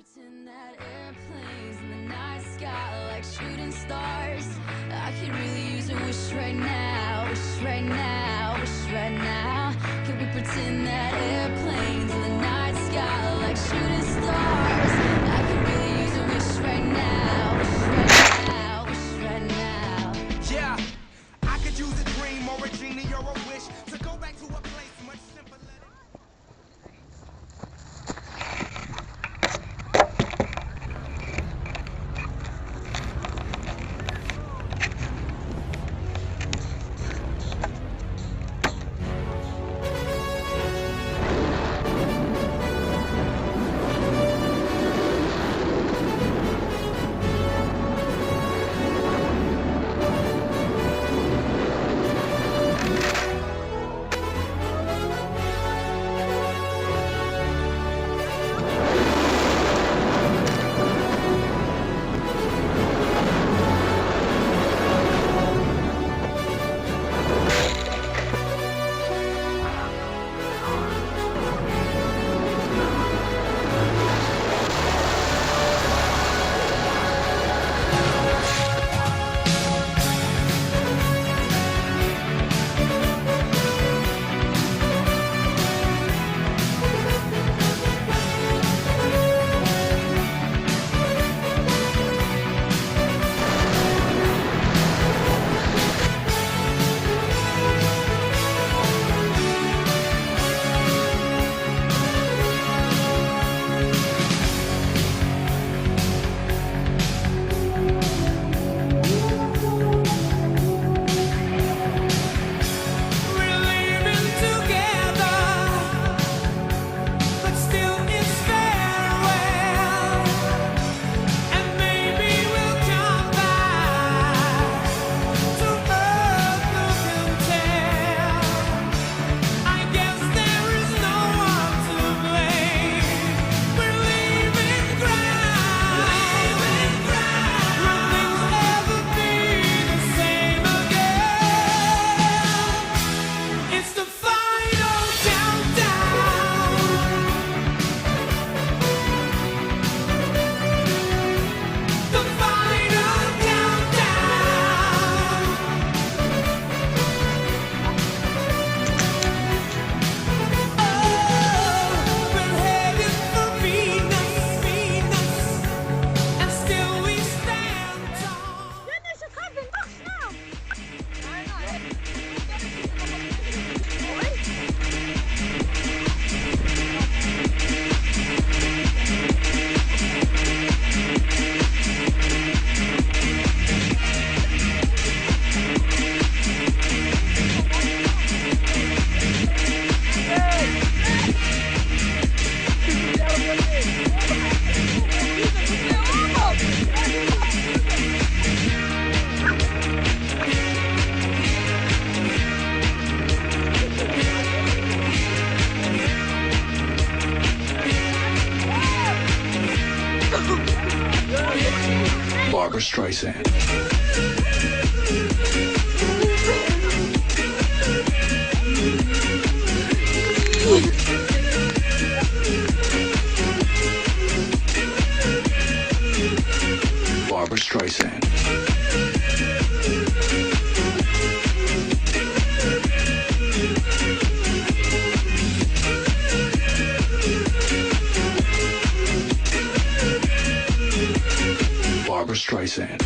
pretend that airplanes in the night sky like shooting stars. I could really use a wish right now, wish right now, wish right now. Could we pretend that airplanes in the night sky like shooting stars? I could really use a wish right now, wish right now, wish right now. Yeah, I could use a dream or a genie or a wish to go back to a place much simpler. Barbra Streisand. Barbra Streisand. Barbra Streisand.